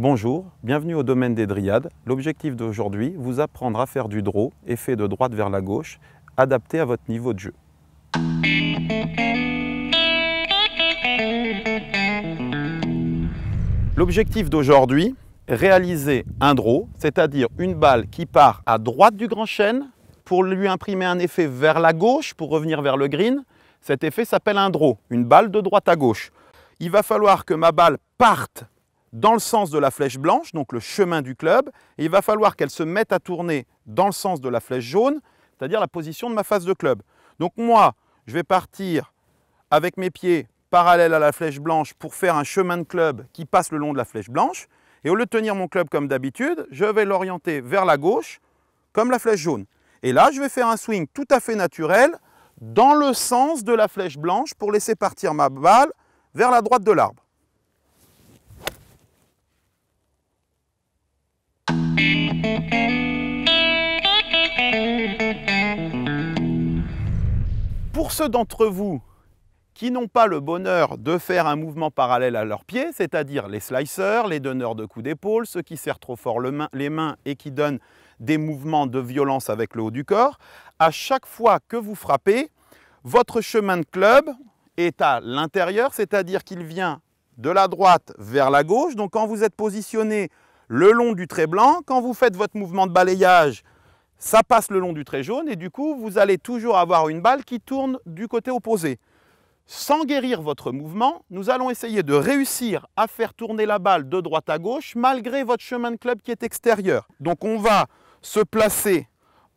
Bonjour, bienvenue au domaine des dryades. L'objectif d'aujourd'hui, vous apprendre à faire du draw, effet de droite vers la gauche, adapté à votre niveau de jeu. L'objectif d'aujourd'hui, réaliser un draw, c'est-à-dire une balle qui part à droite du grand chêne pour lui imprimer un effet vers la gauche pour revenir vers le green. Cet effet s'appelle un draw, une balle de droite à gauche. Il va falloir que ma balle parte dans le sens de la flèche blanche, donc le chemin du club, et il va falloir qu'elle se mette à tourner dans le sens de la flèche jaune, c'est-à-dire la position de ma face de club. Donc moi, je vais partir avec mes pieds parallèles à la flèche blanche pour faire un chemin de club qui passe le long de la flèche blanche, et au lieu de tenir mon club comme d'habitude, je vais l'orienter vers la gauche, comme la flèche jaune. Et là, je vais faire un swing tout à fait naturel dans le sens de la flèche blanche pour laisser partir ma balle vers la droite de l'arbre. Pour ceux d'entre vous qui n'ont pas le bonheur de faire un mouvement parallèle à leurs pieds, c'est-à-dire les slicers, les donneurs de coups d'épaule, ceux qui serrent trop fort les mains et qui donnent des mouvements de violence avec le haut du corps, à chaque fois que vous frappez, votre chemin de club est à l'intérieur, c'est-à-dire qu'il vient de la droite vers la gauche. Donc quand vous êtes positionné le long du trait blanc, quand vous faites votre mouvement de balayage, ça passe le long du trait jaune et du coup, vous allez toujours avoir une balle qui tourne du côté opposé. Sans guérir votre mouvement, nous allons essayer de réussir à faire tourner la balle de droite à gauche malgré votre chemin de club qui est extérieur. Donc on va se placer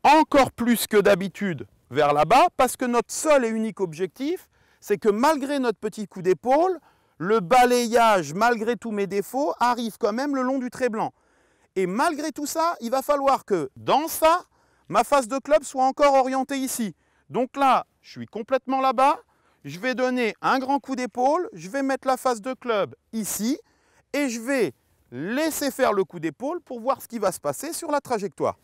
encore plus que d'habitude vers là-bas parce que notre seul et unique objectif, c'est que malgré notre petit coup d'épaule, le balayage, malgré tous mes défauts, arrive quand même le long du trait blanc. Et malgré tout ça, il va falloir que dans ça, ma face de club soit encore orientée ici. Donc là, je suis complètement là-bas. Je vais donner un grand coup d'épaule, je vais mettre la face de club ici et je vais laisser faire le coup d'épaule pour voir ce qui va se passer sur la trajectoire.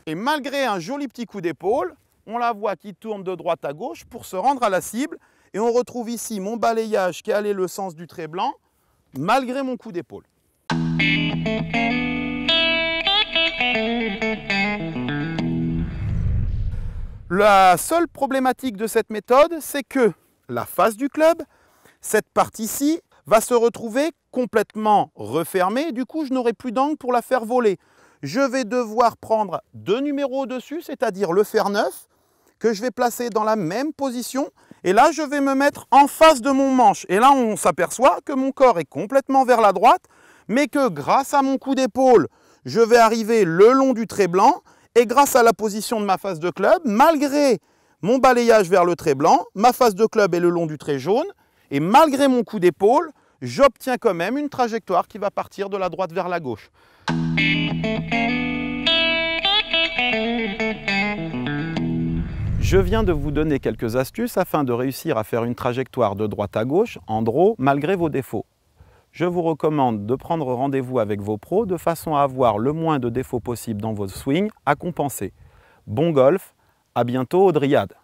Et malgré un joli petit coup d'épaule, on la voit qui tourne de droite à gauche pour se rendre à la cible et on retrouve ici mon balayage qui allait le sens du trait blanc malgré mon coup d'épaule. La seule problématique de cette méthode, c'est que la face du club, cette partie-ci, va se retrouver complètement refermée. Du coup, je n'aurai plus d'angle pour la faire voler. Je vais devoir prendre deux numéros au-dessus, c'est-à-dire le fer 9, que je vais placer dans la même position. Et là, je vais me mettre en face de mon manche. Et là, on s'aperçoit que mon corps est complètement vers la droite, mais que grâce à mon coup d'épaule, je vais arriver le long du trait blanc. Et grâce à la position de ma face de club, malgré mon balayage vers le trait blanc, ma face de club est le long du trait jaune. Et malgré mon coup d'épaule, j'obtiens quand même une trajectoire qui va partir de la droite vers la gauche. Je viens de vous donner quelques astuces afin de réussir à faire une trajectoire de droite à gauche en draw malgré vos défauts. Je vous recommande de prendre rendez-vous avec vos pros de façon à avoir le moins de défauts possible dans vos swings à compenser. Bon golf, à bientôt aux dryades.